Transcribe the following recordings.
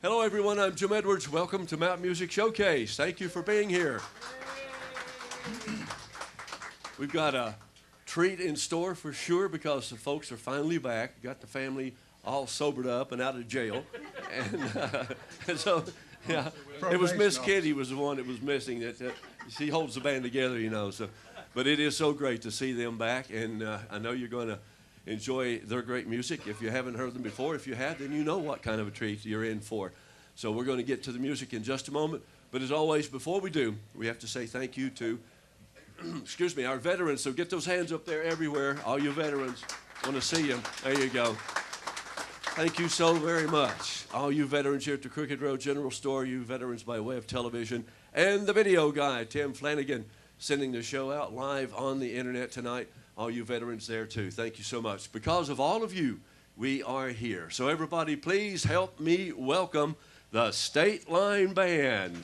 Hello, everyone. I'm Jim Edwards. Welcome to Mount Music Showcase. Thank you for being here. We've got a treat in store for sure because the folks are finally back. Got the family all sobered up and out of jail. And so, yeah, it was Miss Kitty was the one that was missing. She holds the band together, you know. So, but it is so great to see them back, and I know you're going to enjoy their great music. If you haven't heard them before, if you have, then you know what kind of a treat you're in for. So we're going to get to the music in just a moment. But as always, before we do, we have to say thank you to, excuse me, our veterans. So get those hands up there everywhere. All you veterans, want to see you. There you go. Thank you so very much. All you veterans here at the Crooked Road General Store, you veterans by way of television, and the video guy, Tim Flanagan, sending the show out live on the internet tonight. All you veterans there too. Thank you so much. Because of all of you, we are here. So everybody, please help me welcome the State Line Band.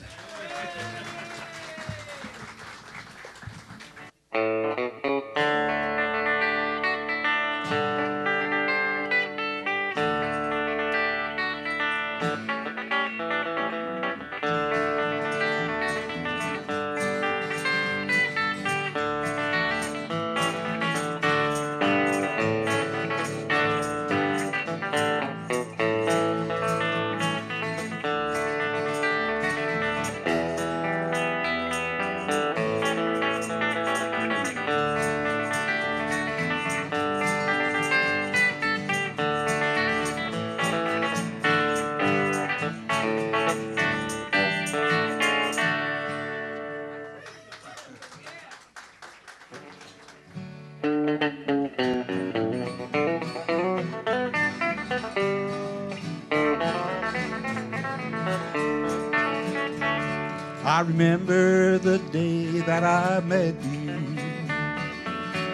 I remember the day that I met you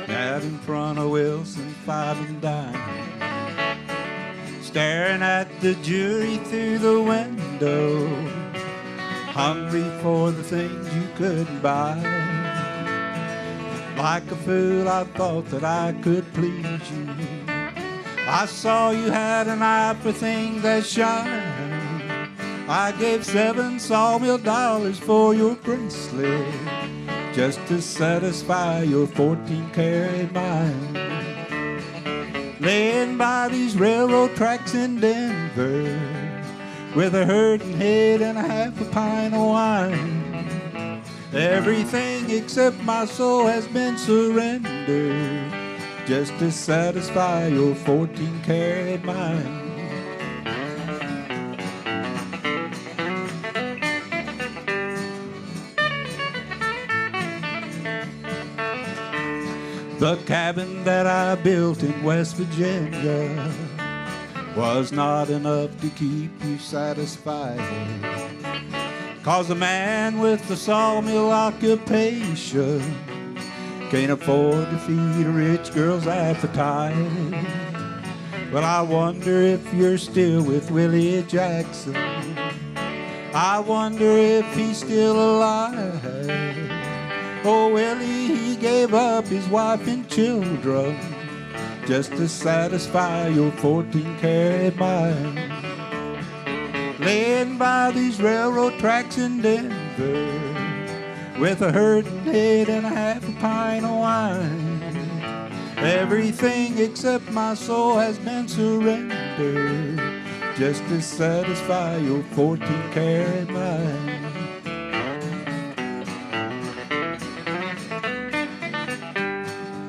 out in front of Wilson Five and Dime, staring at the jury through the window, hungry for the things you couldn't buy. Like a fool, I thought that I could please you. I saw you had an eye for things that shine. I gave $7 sawmill for your bracelet just to satisfy your 14-karat mind. Laying by these railroad tracks in Denver with a hurting head and a half a pint of wine. Everything except my soul has been surrendered just to satisfy your 14-karat mind. The cabin that I built in West Virginia was not enough to keep you satisfied. 'Cause a man with a sawmill occupation can't afford to feed a rich girl's appetite. Well, I wonder if you're still with Willie Jackson. I wonder if he's still alive. Oh, Willie, he gave up his wife and children just to satisfy your 14-karat mind. Laying by these railroad tracks in Denver with a hurting head and a half a pint of wine. Everything except my soul has been surrendered just to satisfy your 14-karat mind.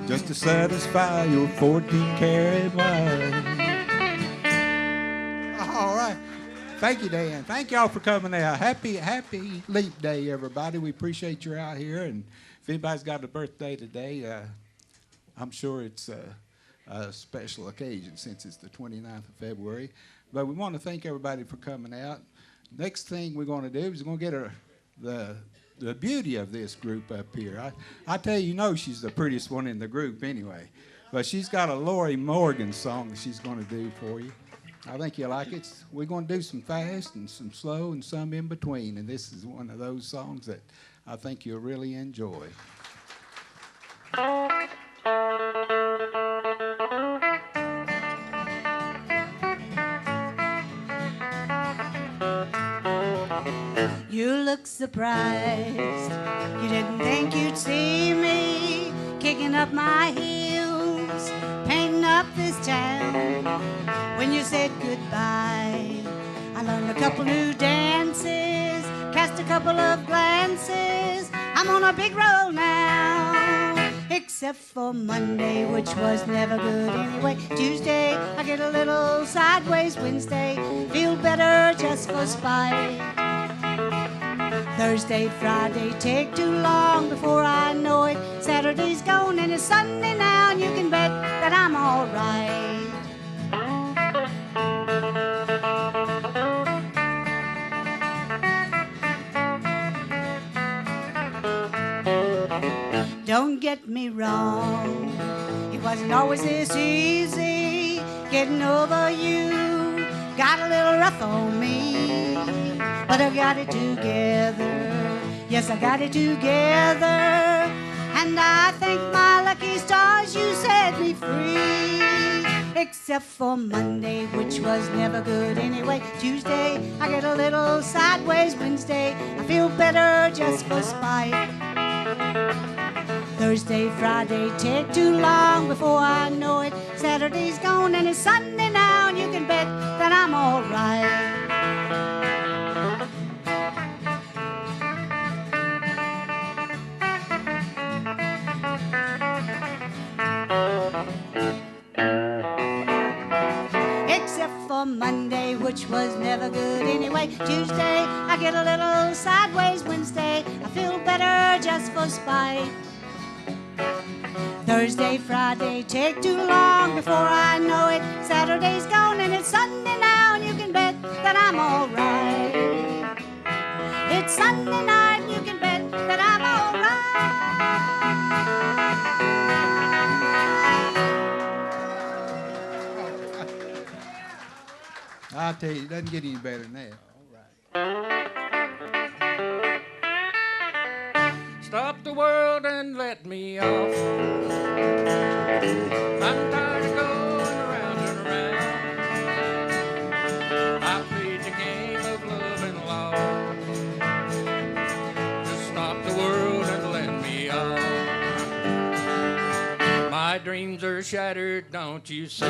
Just to satisfy your 14-karat mind. All right. Thank you, Dan. Thank y'all for coming out. Happy Leap Day, everybody. We appreciate you out here. And if anybody's got a birthday today, I'm sure it's a special occasion since it's the 29th of February. But we want to thank everybody for coming out. Next thing we're going to do is we're going to get the beauty of this group up here. I tell you, she's the prettiest one in the group anyway. But she's got a Lori Morgan song that she's going to do for you. I think you'll like it. We're going to do some fast and some slow and some in between. And this is one of those songs that I think you'll really enjoy. You look surprised. You didn't think you'd see me kicking up my heels, painting up this town. When you said goodbye, I learned a couple new dances, cast a couple of glances. I'm on a big roll now, except for Monday, which was never good anyway. Tuesday, I get a little sideways. Wednesday, feel better just for spite. Thursday, Friday, take too long before I know it. Saturday's gone and it's Sunday now, and you can bet that I'm all right. Don't get me wrong, it wasn't always this easy getting over you. Got a little rough on me, but I got it together. Yes, I got it together. And I thank my lucky stars you set me free. Except for Monday, which was never good anyway. Tuesday, I get a little sideways. Wednesday, I feel better just for spite. Thursday, Friday, take too long before I know it. Saturday's gone and it's Sunday now, and you can bet that I'm all right. Except for Monday, which was never good anyway. Tuesday, I get a little sideways. Wednesday, I feel better just for spite. Thursday, Friday, take too long before I know it. Saturday's gone and it's Sunday now, and you can bet that I'm all right. It's Sunday night, and you can bet that I'm all right. I'll tell you, it doesn't get any better than that. Stop the world and let me off. I'm tired of going around and around. I played the game of love and loss. Just stop the world and let me off. My dreams are shattered, don't you see?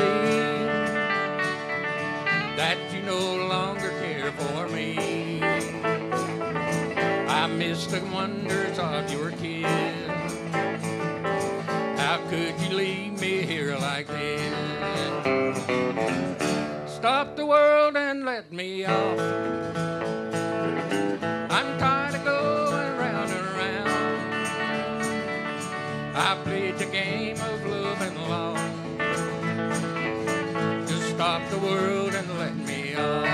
That you no longer care for me. I miss the wonders of your kiss. How could you leave me here like this? Stop the world and let me off. I'm tired of going round and round. I played the game of love and loss. Just stop the world and let me off.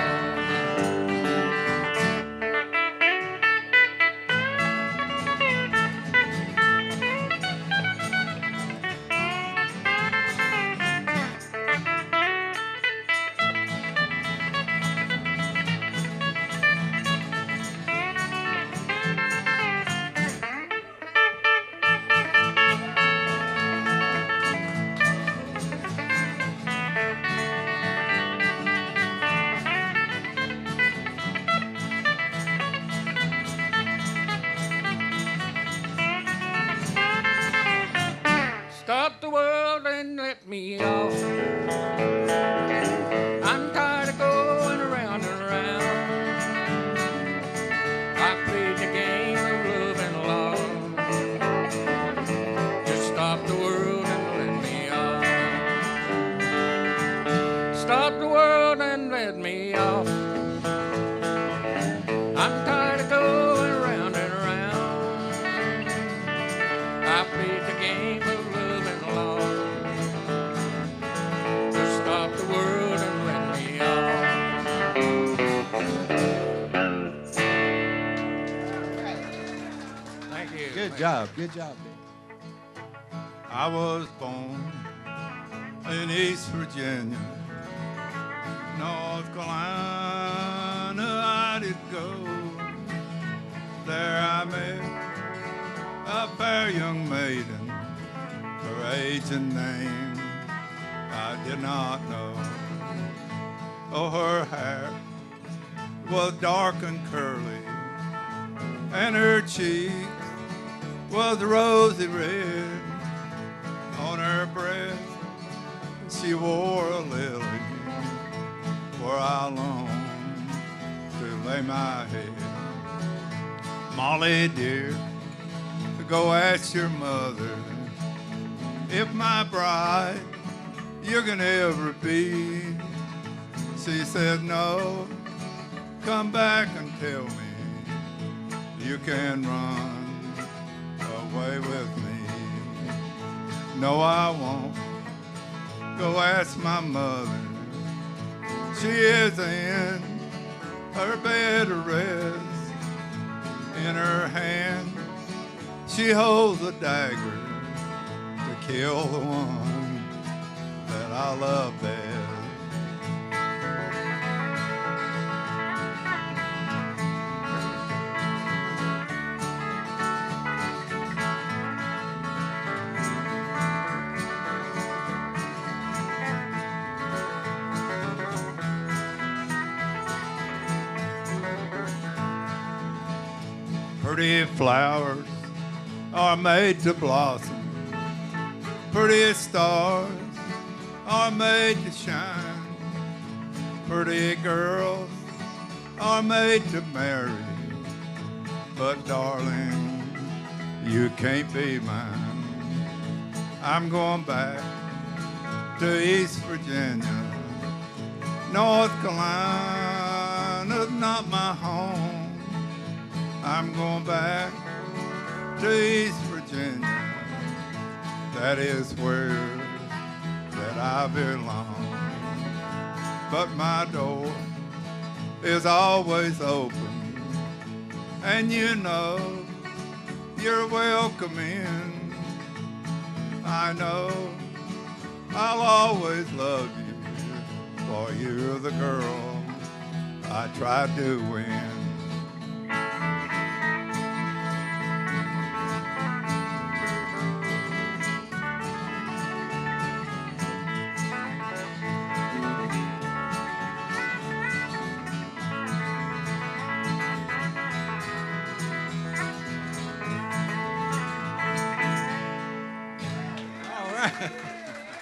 Stop the world and let me off. I'm tired of going around and around. I played the game of love and loss. Just stop the world and let me off. Stop the world and let me off. I'm tired of going around and around. I played the game of love and loss. Just stop the world and let me off. Thank you. Good job, good job, Dick. I was born in East Virginia, North Carolina I did go. There I met a fair young maiden, her age and name I did not know. Oh, her hair was dark and curly, and her cheek was rosy red. On her breast she wore a lily, where I long to lay my head. Molly dear, go ask your mother if my bride you're gonna ever be. She said no, come back and tell me you can run away with me. No, I won't. Go ask my mother. She is in her bed to rest. In her hand she holds a dagger to kill the one that I love best. Pretty flowers are made to blossom. Pretty stars are made to shine. Pretty girls are made to marry. But darling, you can't be mine. I'm going back to East Virginia. North Carolina's not my home. I'm going back to East Virginia. That is where that I belong. But my door is always open, and you know you're welcome in. I know I'll always love you, for you're the girl I tried to win.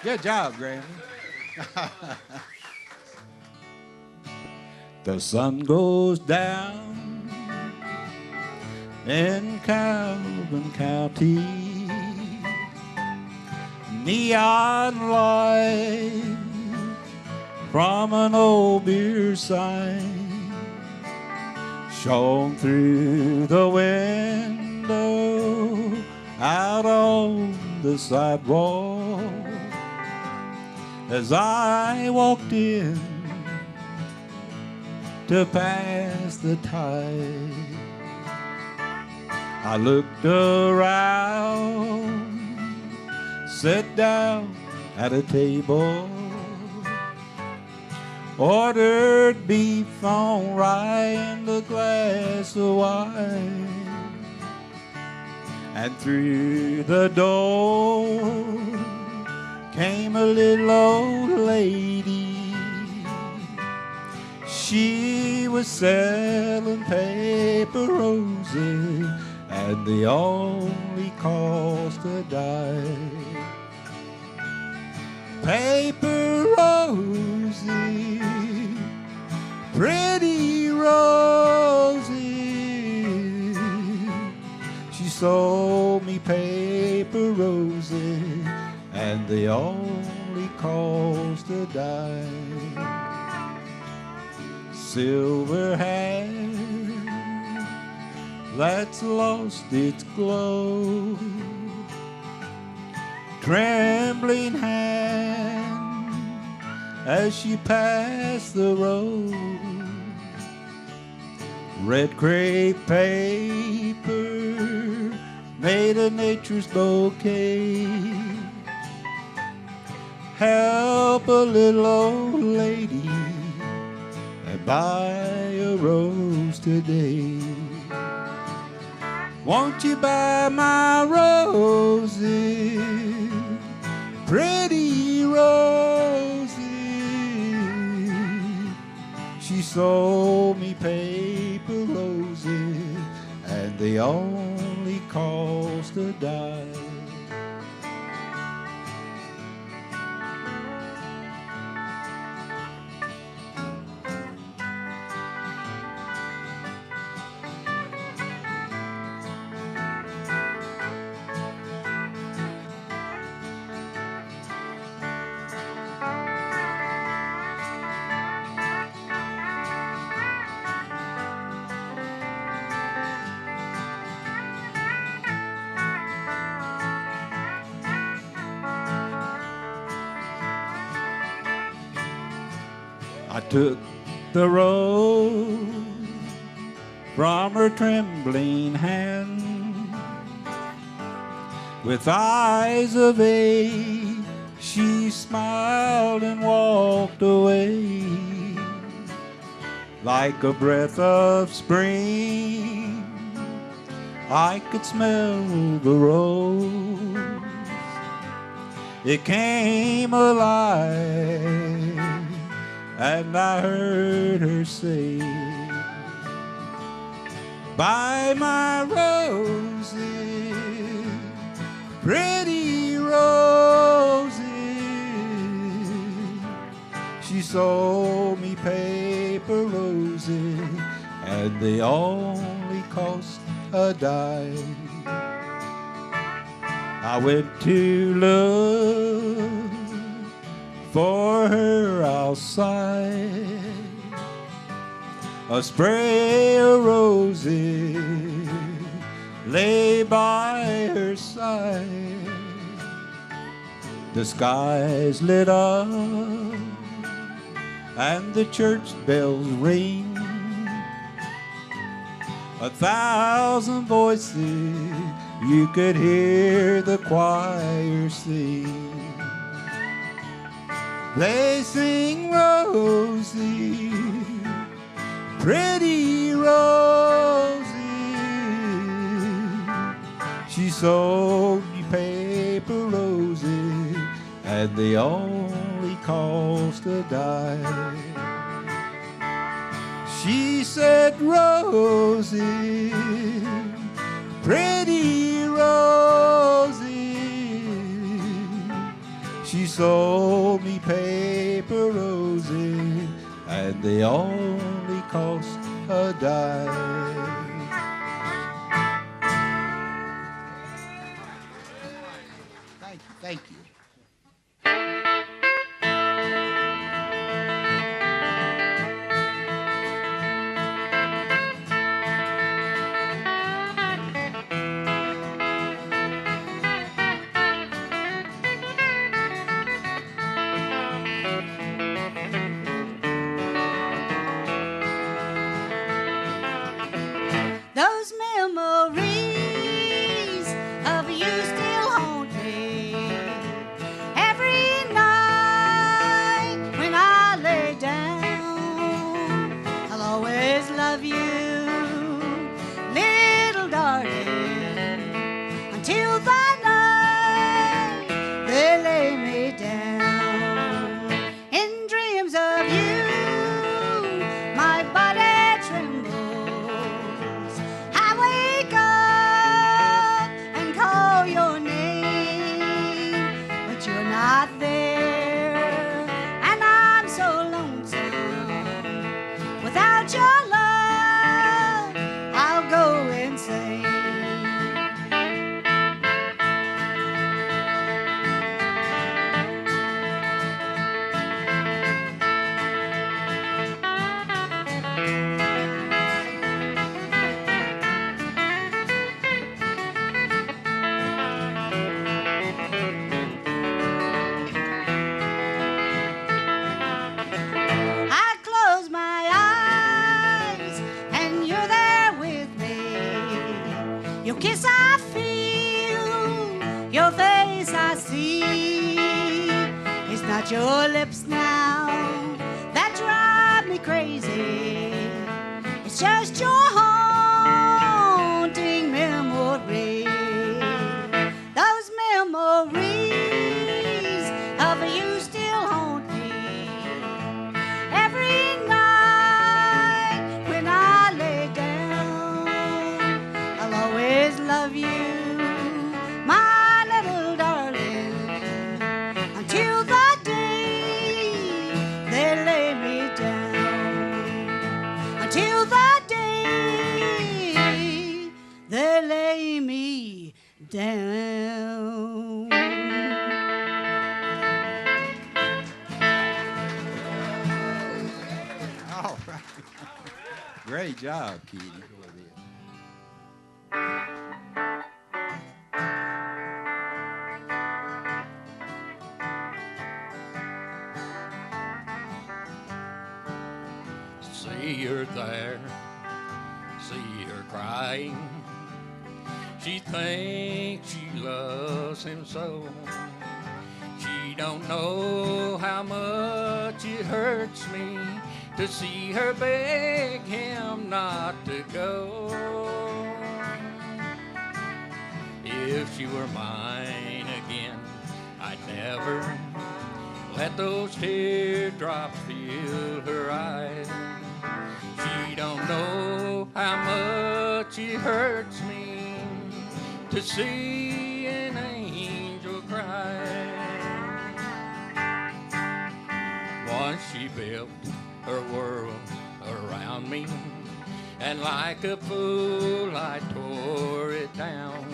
Good job, Granny. The sun goes down in Calvin County. Neon light from an old beer sign shone through the window out on the sidewalk. As I walked in to pass the tide, I looked around, sat down at a table, ordered beef on rye and a glass of wine, and through the door came a little old lady. She was selling paper roses, and they only cost a dime. Paper roses, pretty roses. She sold me paper roses, and they only cost a dime. Silver hair that's lost its glow, trembling hand as she passed the road. Red crepe paper made a nature's bouquet. Help a little old lady and buy a rose today. Won't you buy my roses, pretty roses? She sold me paper roses, and they only cost a dime. I took the rose from her trembling hand. With eyes of age, she smiled and walked away. Like a breath of spring, I could smell the rose. It came alive, and I heard her say, "Buy my roses, pretty roses." She sold me paper roses, and they only cost a dime. I went to look for her outside, a spray of roses lay by her side. The skies lit up and the church bells ring. 1,000 voices, you could hear the choir sing. They sing Rosie, pretty Rosie. She sold me paper roses, and they only cost a dime. She said, "Rosie, pretty Rosie." She sold me paper roses, and they only cost a dime. Thank you, thank you. Those memories of you still haunt me every night when I lay down. I'll always love you, little darling, until the night they lay me down. In dreams of you, my body trembles. I wake up and call your name, but you're not there, and I'm so lonesome. Without your love, I'll go insane. I close my eyes and you're there with me. Your kiss I feel, your face I see. It's not your lips now that drive me crazy. It's just your haunting memory. Those memories of you still haunt me every night till the day they lay me down. All right. Great job, Kitty. See her there, see her crying. She thinks she loves him so. She don't know how much it hurts me to see her beg him not to go. If she were mine again, I'd never let those teardrops fill her eyes. She don't know how much it hurts me to see an angel cry. Once she built her world around me, and like a fool I tore it down.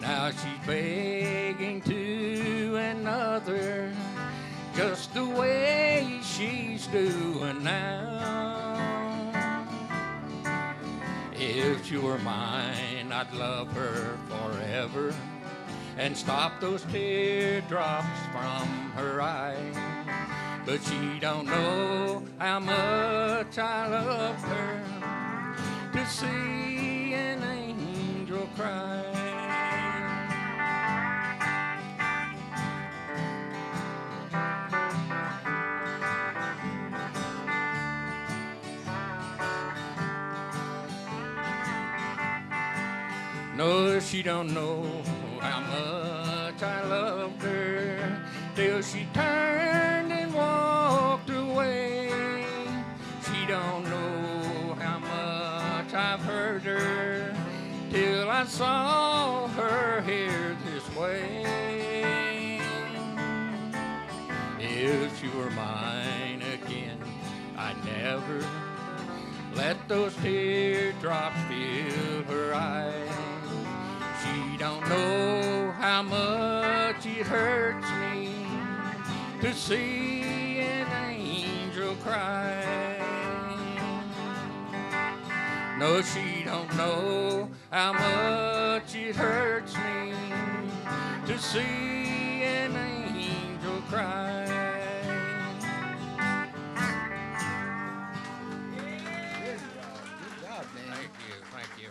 Now she's begging to another, just the way she's doing now. If she were mine, I'd love her forever and stop those teardrops from her eyes. But she don't know how much I love her to see an angel cry. No, she don't know how much I loved her till she turned and walked away. She don't know how much I've hurt her till I saw her here this way. If she were mine again, I'd never let those teardrops fill her eyes. She don't know how much it hurts me to see an angel cry. No, she don't know how much it hurts me to see an angel cry. Good job, Dan. Thank you, thank you.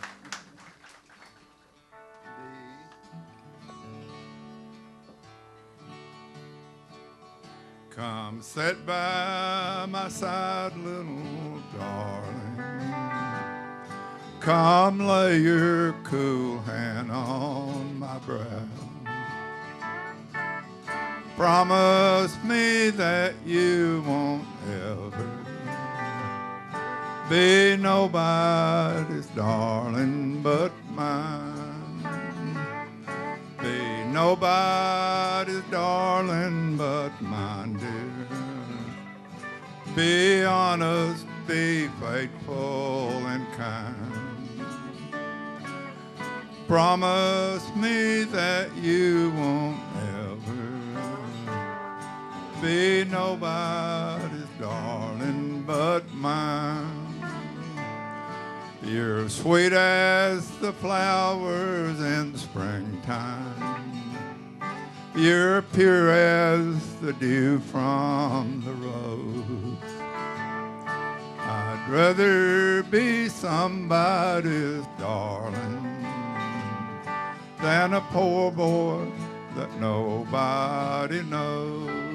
Come sit by my side, little darling. Come lay your cool hand on my brow. Promise me that you won't ever be nobody's darling but mine. Be nobody's darling but mine, dear. Be honest, be faithful and kind. Promise me that you won't ever be nobody's darling but mine. You're sweet as the flowers in springtime. You're pure as the dew from the rose. I'd rather be somebody's darling than a poor boy that nobody knows.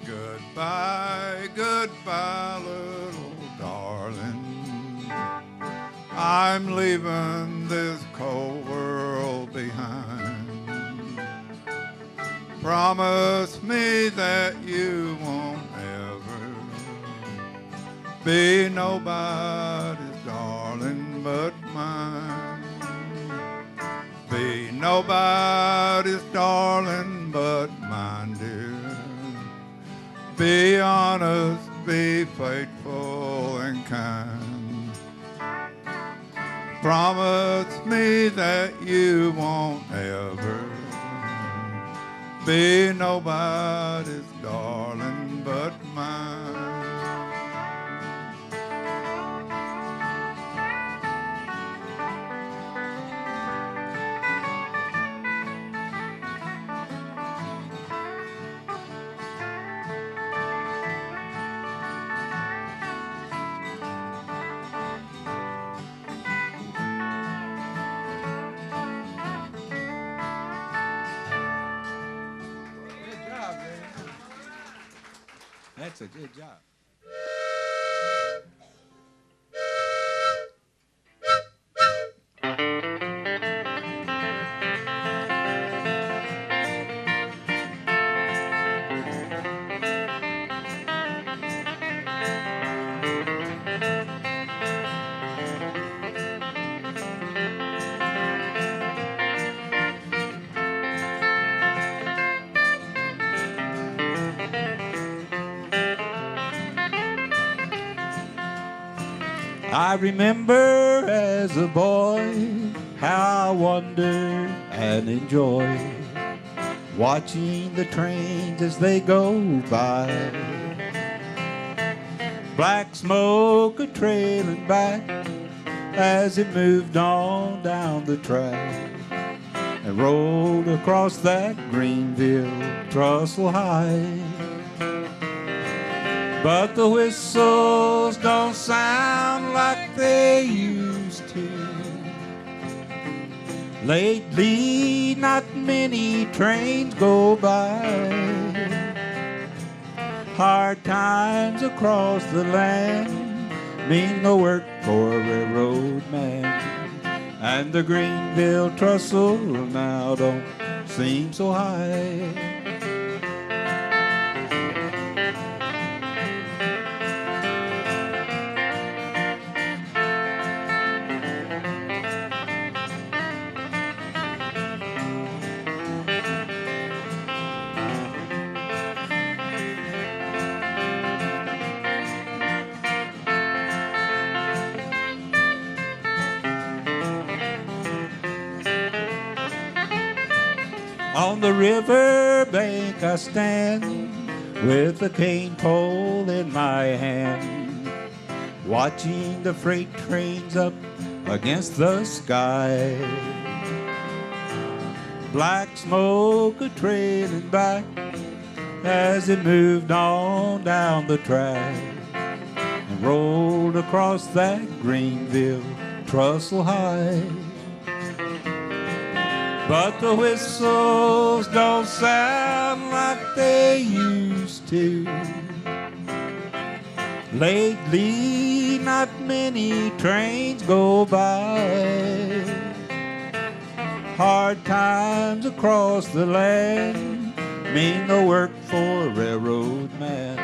Goodbye, goodbye, little darling. I'm leaving this cold world behind. Promise me that you won't ever be nobody's darling but mine. Be nobody's darling but mine, dear. Be honest, be faithful and kind. Promise me that you won't ever be nobody's darling but mine. Good job, man. That's a good job. I remember as a boy how I wondered and enjoyed watching the trains as they go by. Black smoke a trailing back as it moved on down the track and rolled across that Greenville trestle high. But the whistles don't sound like they used to. Lately, not many trains go by. Hard times across the land mean no work for a railroad man. And the Greenville trestle now don't seem so high. On the river bank I stand with a cane pole in my hand, watching the freight trains up against the sky. Black smoke a trailing back as it moved on down the track and rolled across that Greenville trestle high. But the whistles don't sound like they used to. Lately, not many trains go by. Hard times across the land mean no work for a railroad man.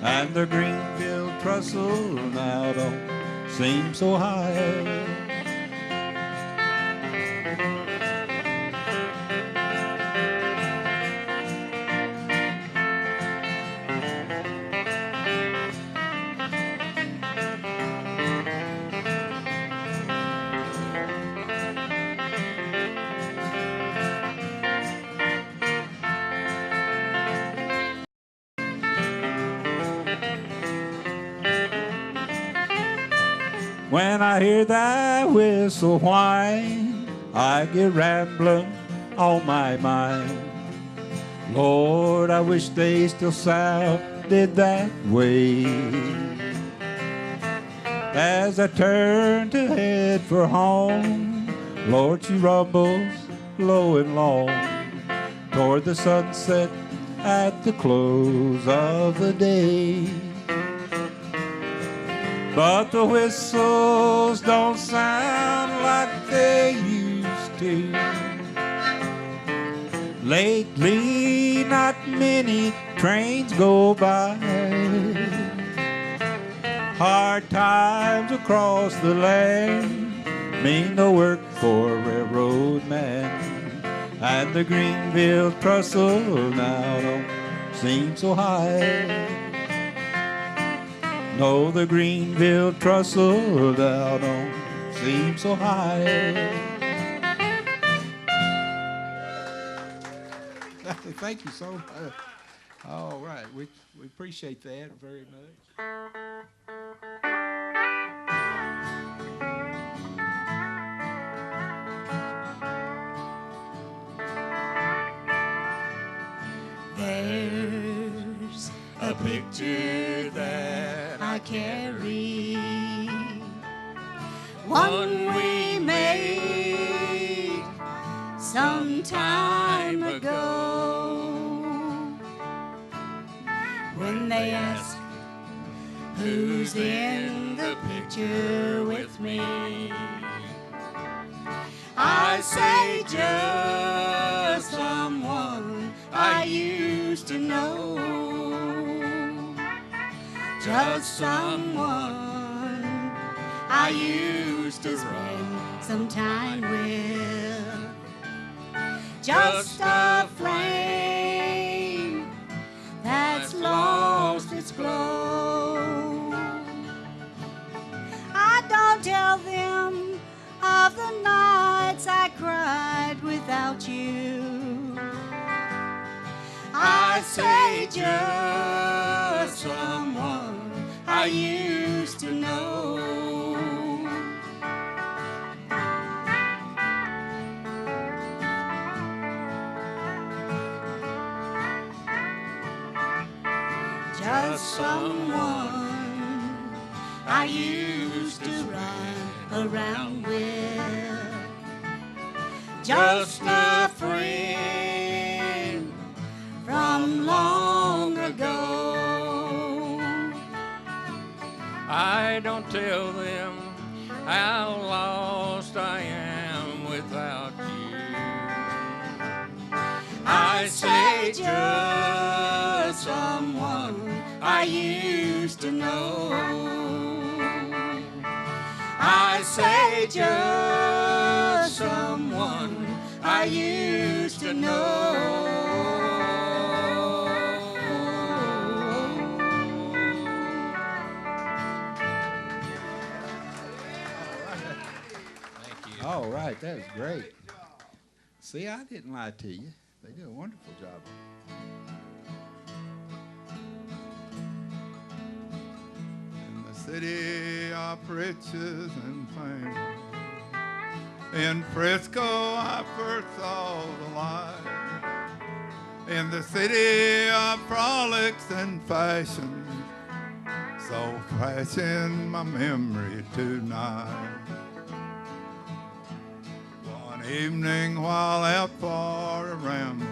And the Greenville trestle now don't seem so high. When I hear that whistle whine, I get rambling on my mind. Lord, I wish they still sounded that way. As I turn to head for home, Lord, she rumbles low and long toward the sunset at the close of the day. but the whistles don't sound like they used to. Lately, not many trains go by. Hard times across the land mean no work for a railroad man. And the Greenville trestle now don't seem so high. No, the Greenville trestle now don't seem so high. Thank you so much. All right, we appreciate that very much. There's a picture that I carry, one we made some time ago. When they ask who's in the picture with me, I say just someone I used to know. Just someone I used to spend some time with. Just a flame that's lost its glow. I don't tell them of the nights I cried without you. I say just someone I used to know. Just someone I used to run around with. Just a friend from long ago. I don't tell them how lost I am without you. I say just someone I used to know. I say just someone I used to know. All right, that was great. See, I didn't lie to you. They did a wonderful job. In the city of riches and fame, in Frisco I first saw the light. In the city of frolics and fashion, so fresh in my memory tonight. One evening while out for a ramble,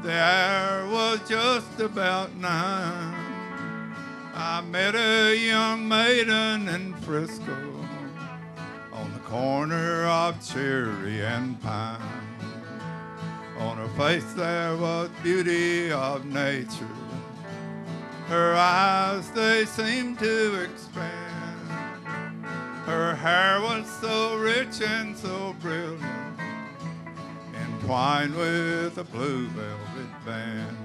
the air was just about 9. I met a young maiden in Frisco on the corner of Cherry and Pine. On her face there was beauty of nature. Her eyes, they seemed to expand. Her hair was so rich and so brilliant, entwined with a blue velvet band.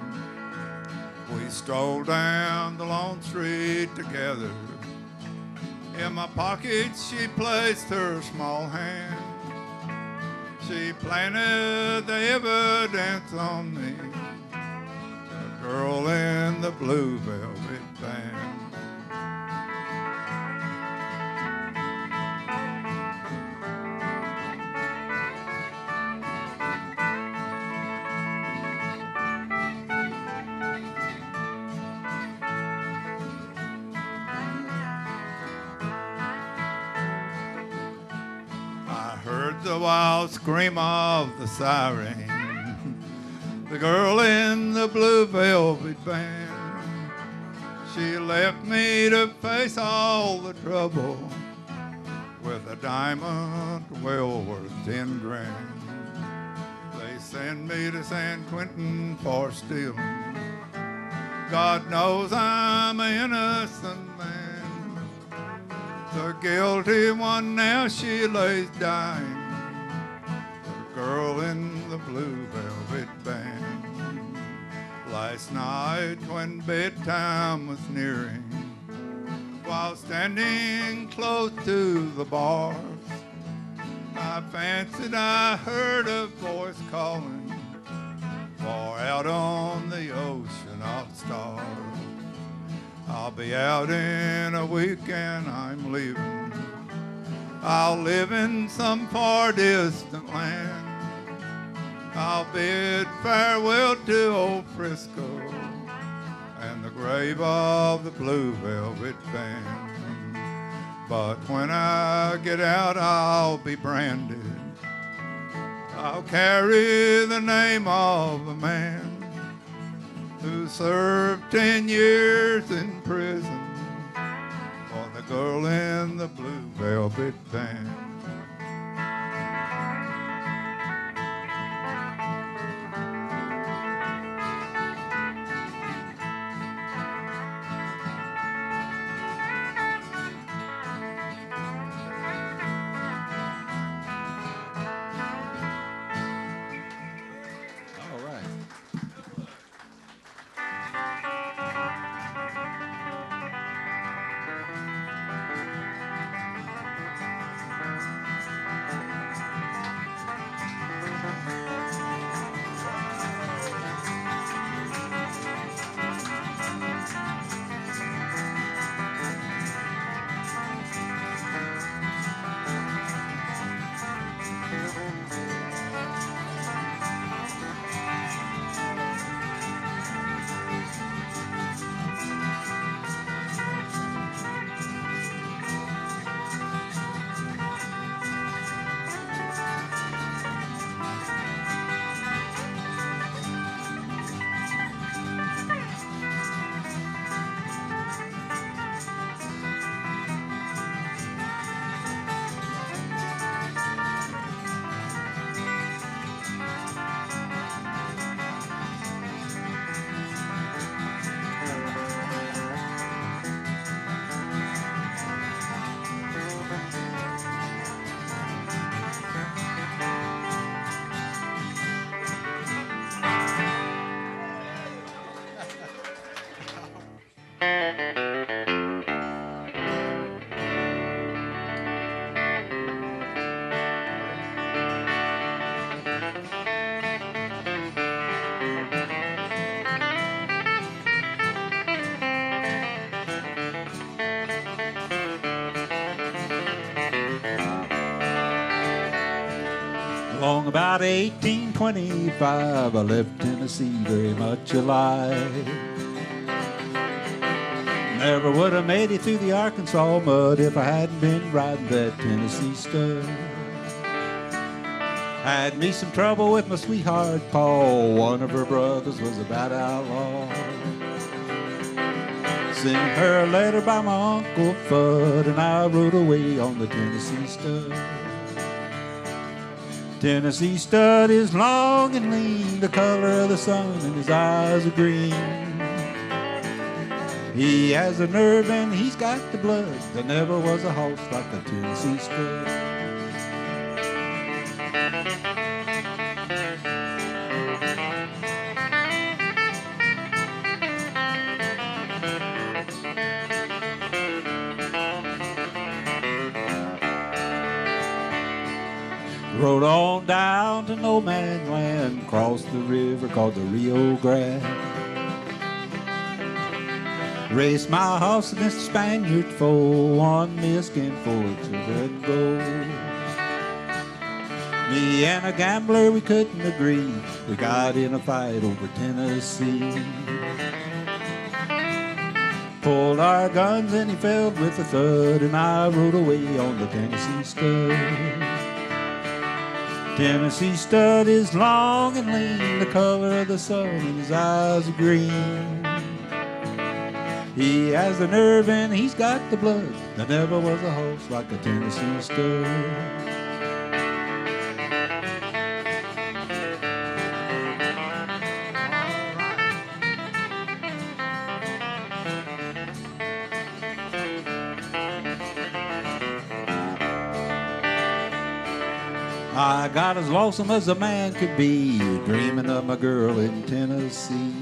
We strolled down the lone street together. In my pocket she placed her small hand. She planted the evidence on me, a girl in the blue velvet band. The wild scream of the siren, the girl in the blue velvet band. She left me to face all the trouble with a diamond well worth 10 grand. They send me to San Quentin for stealing. God knows I'm an innocent man. The guilty one now, she lays dying. The girl in the blue velvet band. Last night when bedtime was nearing, while standing close to the bars, I fancied I heard a voice calling far out on the ocean of stars. I'll be out in a week and I'm leaving. I'll live in some far distant land. I'll bid farewell to old Frisco and the grave of the blue velvet band. But when I get out, I'll be branded. I'll carry the name of a man who served 10 years in prison for the girl in the blue velvet band. All right. Along about 1825, I left Tennessee very much alive. Never would have made it through the Arkansas mud if I hadn't been riding that Tennessee stud. Had me some trouble with my sweetheart, Paul. One of her brothers was about outlaw. Sent her a letter by my Uncle Fudd, and I rode away on the Tennessee stud. Tennessee stud is long and lean, the color of the sun, and his eyes are green. He has the nerve and he's got the blood. There never was a horse like the Tennessee stud. Rode on down to no man's land, crossed the river called the Rio Grande. Raced my horse against a Spaniard foe, won me a skinful of silver and gold. Me and a gambler, we couldn't agree. We got in a fight over Tennessee. Pulled our guns and he fell with a thud, and I rode away on the Tennessee stud. Tennessee stud is long and lean, the color of the sun, and his eyes are green. He has the nerve and he's got the blood. There never was a horse like a Tennessee stud. I got as lonesome as a man could be, dreaming of my girl in Tennessee.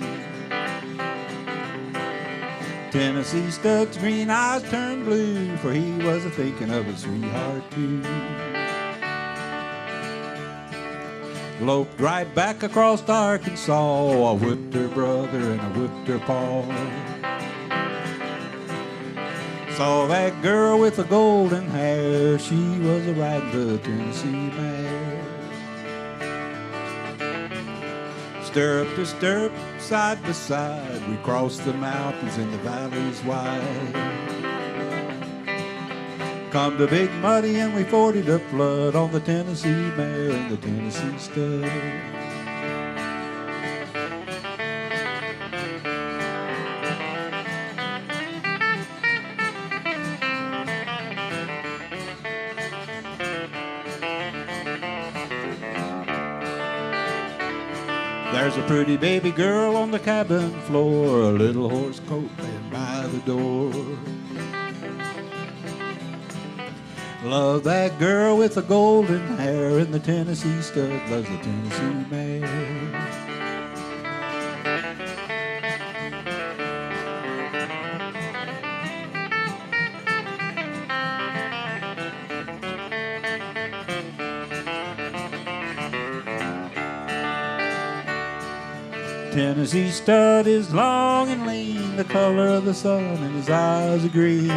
Tennessee Stud's green eyes turned blue, for he was a thinking of his sweetheart too. Loped right back across Arkansas, I whipped her brother and I whipped her pa. Saw that girl with the golden hair, she was a riding the Tennessee mare. Stirrup to stirrup, side by side, we crossed the mountains and the valleys wide. Come to Big Muddy and we forded the flood on the Tennessee mare and the Tennessee stud. There's a pretty baby girl on the cabin floor, a little horse coat laying by the door. Love that girl with the golden hair, and the Tennessee stud loves the Tennessee mare. Tennessee stud is long and lean, the color of the sun, and his eyes are green.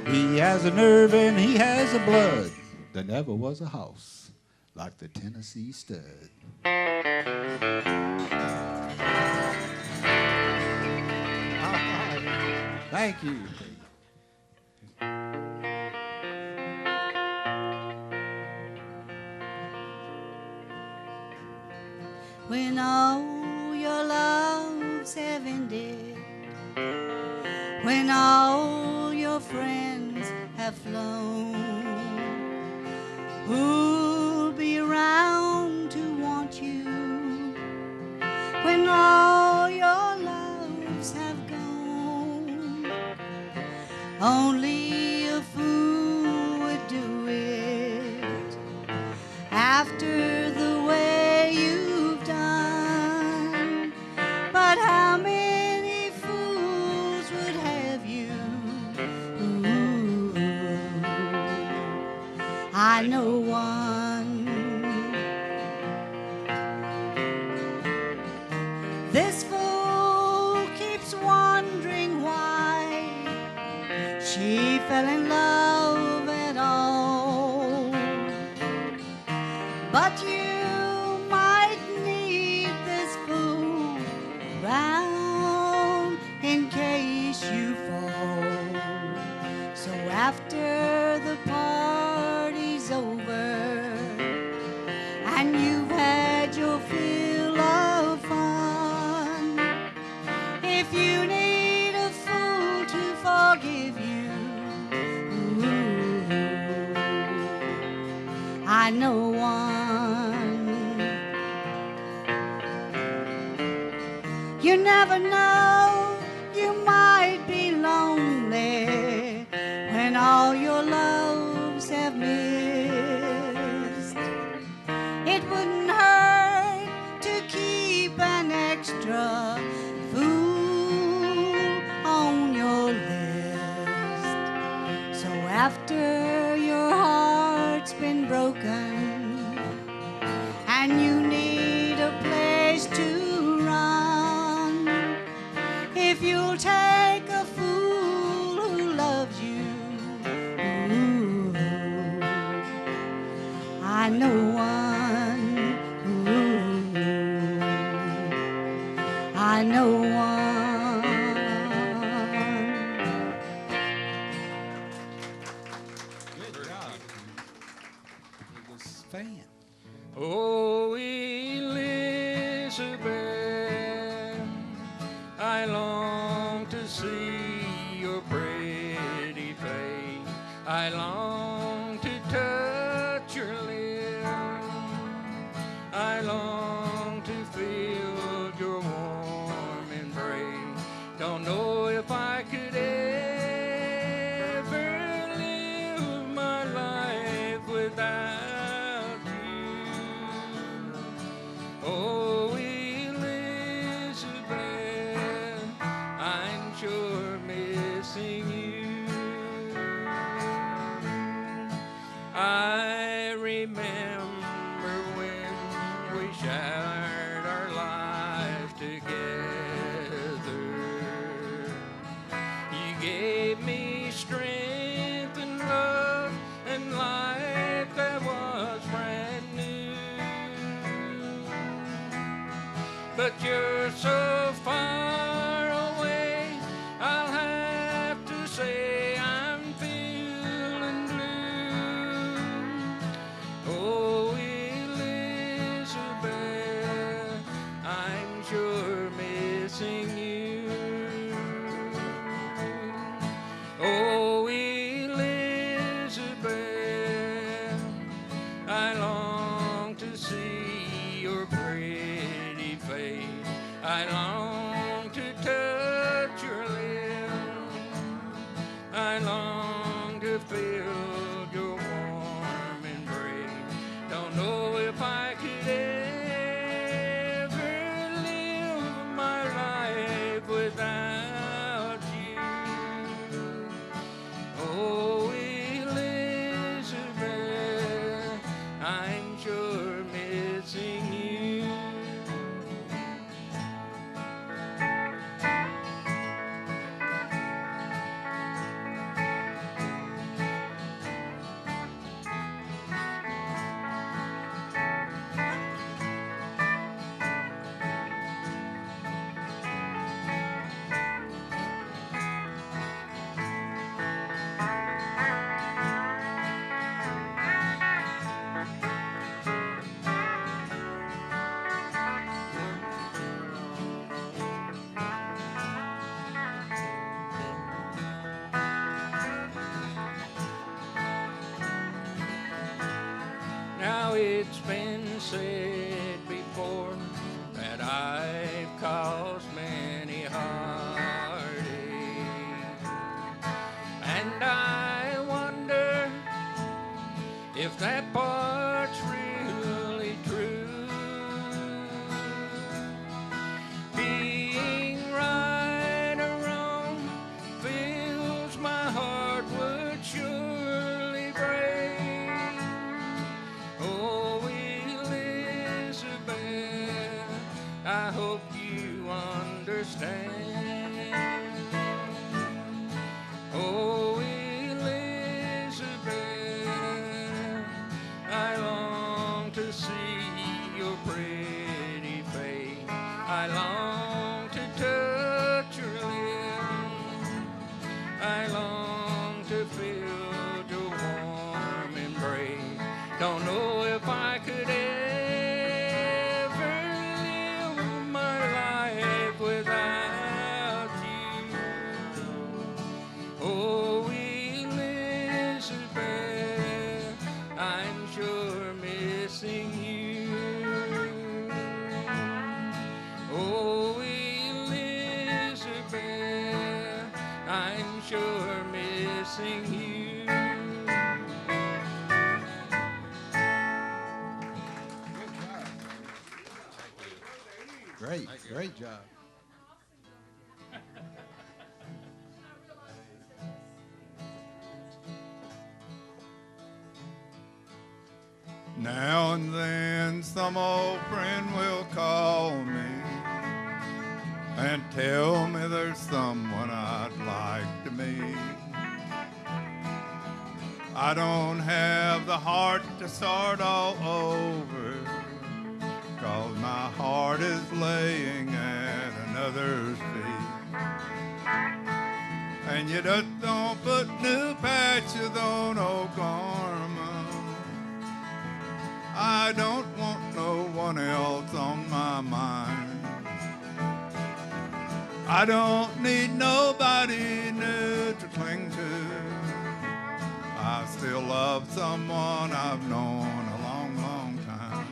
He has a nerve and he has a blood. There never was a house like the Tennessee stud. Thank you. When all your loves have ended, when all your friends have flown, who'll be around to want you when all your loves have gone? Only a fool would do it after the way you've done. But how many fools would have you? Ooh, I know one. This fool keeps wondering why she fell in love at all. But you might need this fool round in case you fall. So after the party's over and you've had your fill of fun, if you need a fool to forgive you, ooh, I know one. You never know, you might be lonely when all your loves have missed. It wouldn't hurt to keep an extra fool on your list. So after your heart's been broken and you need a place to run, if you'll take a fool who loves you, ooh, I know one. Ooh, I know one. Good job. It was fan. Oh, Elizabeth, I long remember when we shared our lives together. You gave me strength and love and life that was brand new. But you're so far away, I'll have to say I'm feeling blue. Oh, Elizabeth, I'm sure missing you. Oh, Elizabeth, I long to see your pretty face. I long to touch your lips. I long to feel your warm embrace. Don't know if I could ever live my life without you. Oh, Elizabeth, I'm sure missing you. Now it's been said before that I've caused many heartaches, and I wonder if that part's really true. Being right or wrong fills my heart would surely break. Oh, Elizabeth, I hope you understand. Oh, Elizabeth, I long to see your pretty face. I long to touch your lips. I long to feel your warm embrace. Don't know if I could ever live my life without you. Oh, Elizabeth, I'm sure missing you. Oh, Elizabeth, I'm sure missing you. Great job. Now and then some old friend will call me and tell me there's someone I'd like to meet. I don't have the heart to start all over, 'cause my heart is laying at another's feet. And you just don't put new patches on old garments. I don't want no one else on my mind. I don't need nobody new to cling to. I still love someone I've known a long, long time.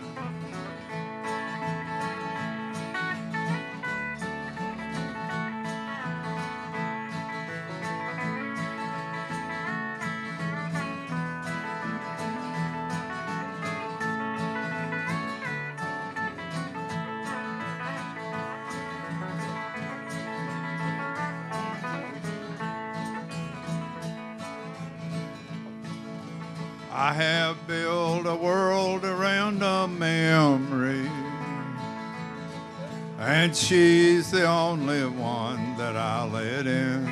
I have built a world around a memory, and she's the only one that I let in.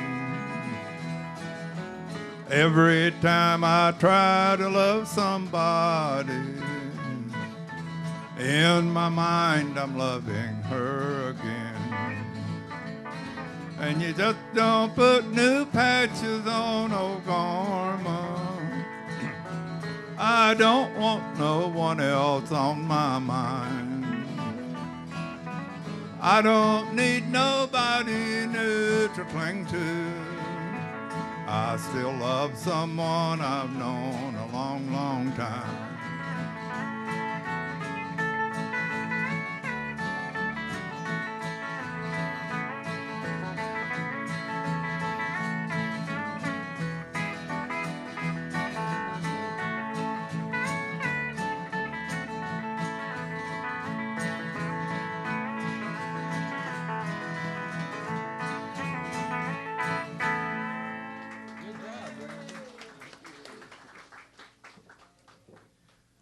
Every time I try to love somebody, in my mind I'm loving her again. And you just don't put new patches on old garment. I don't want no one else on my mind. I don't need nobody new to cling to. I still love someone I've known a long, long time.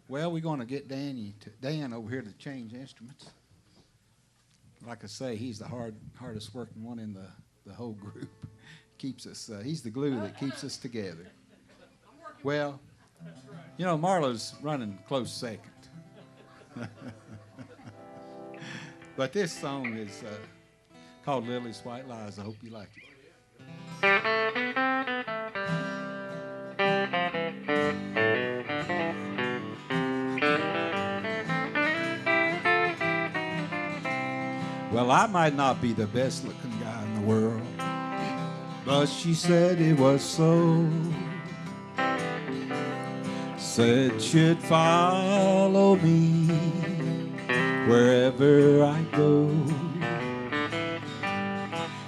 Well, we're going to get Dan over here to change instruments. Like I say, he's the hardest working one in the whole group. Keeps us. He's the glue that keeps us together. Well, you know, Marlo's running close second. But this song is called Lily's White Lies. I hope you like it. Well, I might not be the best looking guy in the world, but she said it was so. Said she'd follow me wherever I go.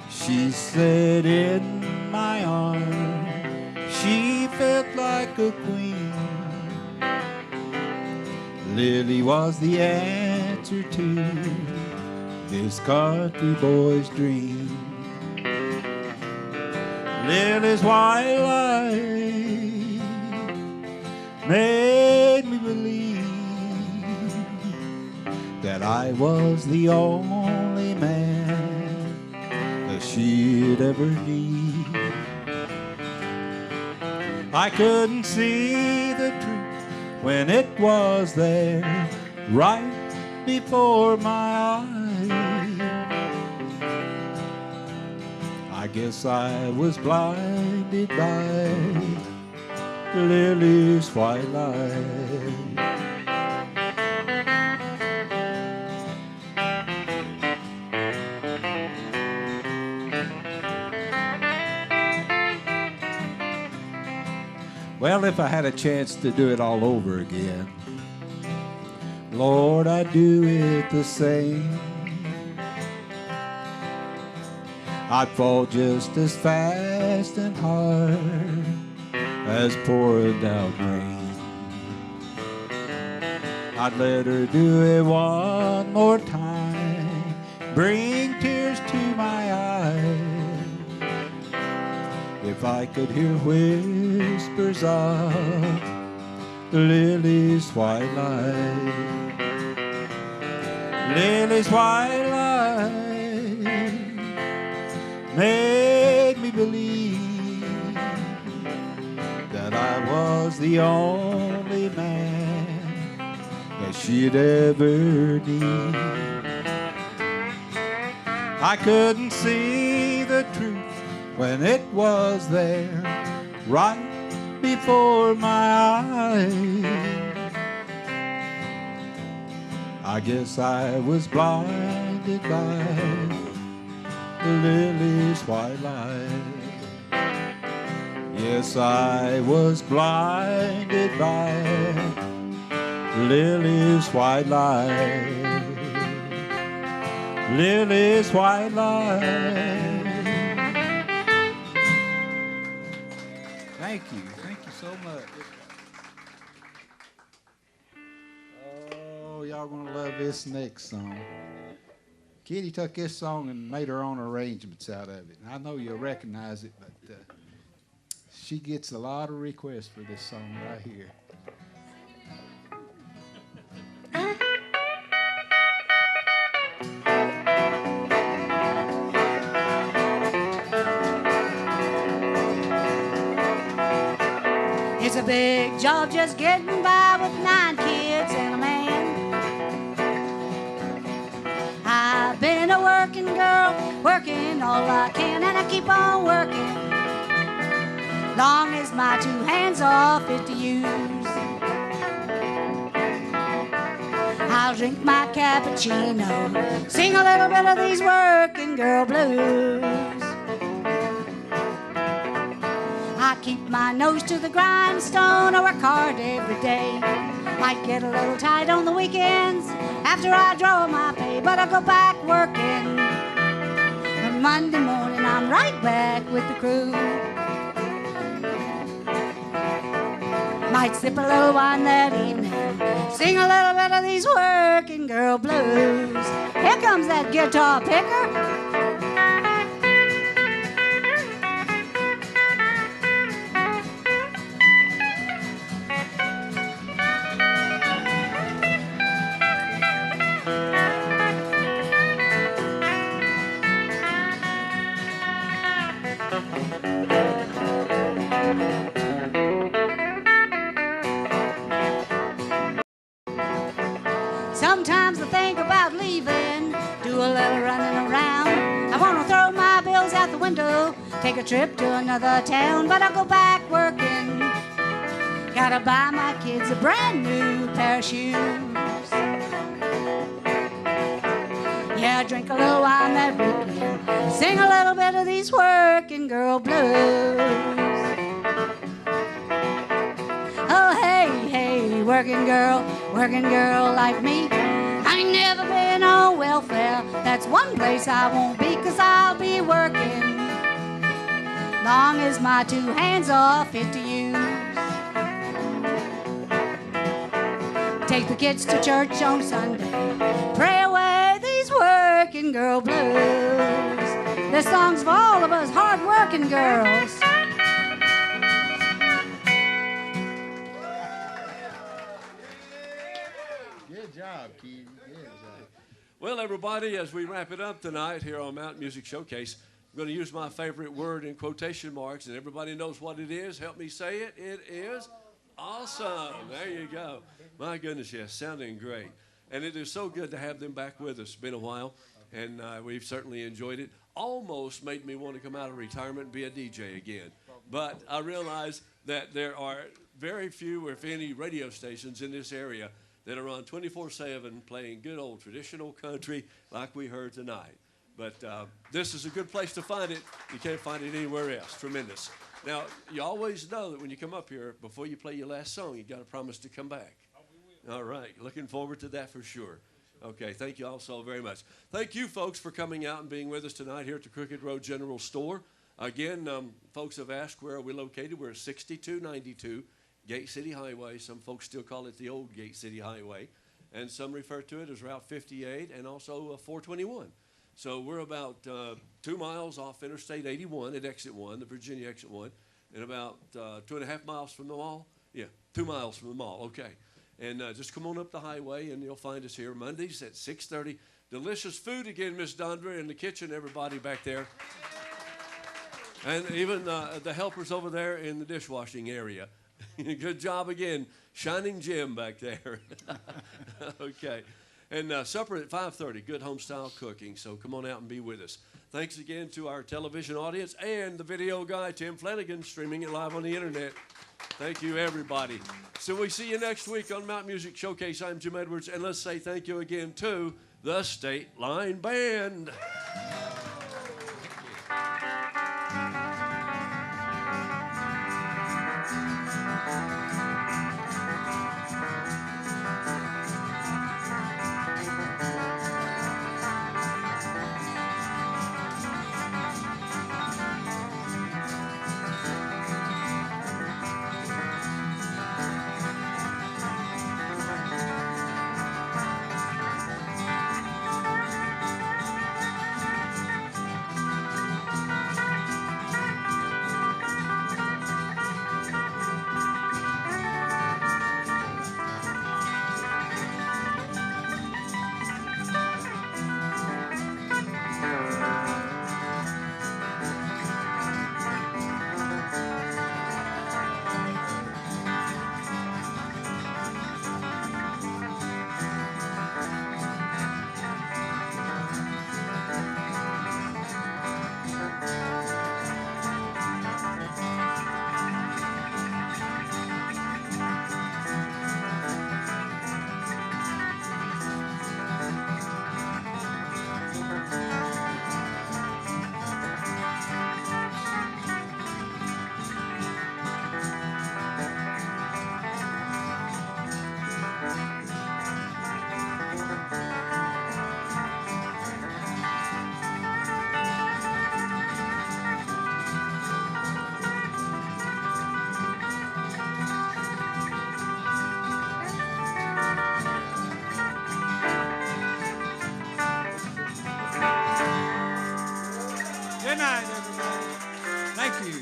She said in my arms she felt like a queen. Lily was the answer to this country boy's dream. Lily's white light made me believe that I was the only man that she'd ever need. I couldn't see the truth when it was there right before my eyes. I guess I was blinded by Lily's white light. Well, if I had a chance to do it all over again, Lord, I'd do it the same. I'd fall just as fast and hard as pouring down rain. I'd let her do it one more time, bring tears to my eyes. If I could hear whispers of Lily's white light, Lily's white light made me believe that I was the only man that she'd ever need. I couldn't see the truth when it was there right before my eyes. I guess I was blinded by Lily's white light. Yes, I was blinded by Lily's white light. Lily's white light. Thank you so much. Oh, y'all gonna love this next song. Kitty took this song and made her own arrangements out of it. And I know you'll recognize it, but she gets a lot of requests for this song right here. Job just getting by with 9 kids and a man. I've been a working girl, working all I can, and I keep on working long as my 2 hands are fit to use. I'll drink my cappuccino, sing a little bit of these working girl blues. I keep my nose to the grindstone, I work hard every day. Might get a little tight on the weekends after I draw my pay, but I go back working. And Monday morning I'm right back with the crew. Might sip a little wine that evening, sing a little bit of these working girl blues. Here comes that guitar picker. Sometimes I think about leaving, do a little running around. I want to throw my bills out the window, take a trip to another town, but I'll go back working. Gotta buy my kids a brand new pair of shoes. Yeah, drink a little wine that weekend, sing a little bit of these working girl blues. Oh, hey, hey, working girl like me. I ain't never been on welfare. That's one place I won't be, 'cause I'll be working long as my 2 hands are fit to use. Take the kids to church on Sunday, pray away these working girl blues. This song's for all of us hard-working girls. Good job, Keith. Good job. Well, everybody, as we wrap it up tonight here on Mountain Music Showcase, I'm going to use my favorite word in quotation marks, and everybody knows what it is. Help me say it. It is awesome. There you go. My goodness, yes, sounding great. And it is so good to have them back with us. It's been a while, and we've certainly enjoyed it. Almost made me want to come out of retirement and be a DJ again. But I realized that there are very few, if any, radio stations in this area that are on 24/7 playing good old traditional country like we heard tonight. But this is a good place to find it. You can't find it anywhere else. Tremendous. Now, you always know that when you come up here, before you play your last song, you got to promise to come back. All right. Looking forward to that for sure. Okay. Thank you all so very much. Thank you, folks, for coming out and being with us tonight here at the Crooked Road General Store. Again, folks have asked where are we located. We're at 6292 Gate City Highway. Some folks still call it the old Gate City Highway, and some refer to it as Route 58 and also 421. So we're about 2 miles off Interstate 81 at Exit 1, the Virginia Exit 1, and about 2.5 miles from the mall. Yeah, 2 miles from the mall, okay. And just come on up the highway, and you'll find us here Mondays at 6:30. Delicious food again, Miss Dondra, in the kitchen, everybody back there. And even the helpers over there in the dishwashing area. Good job again. Shining gem back there. Okay. And supper at 5:30, good home-style cooking. So come on out and be with us. Thanks again to our television audience and the video guy, Tim Flanagan, streaming it live on the internet. Thank you, everybody. So we see you next week on Mountain Music Showcase. I'm Jim Edwards, and let's say thank you again to the State Line Band. Good night, everybody. Thank you.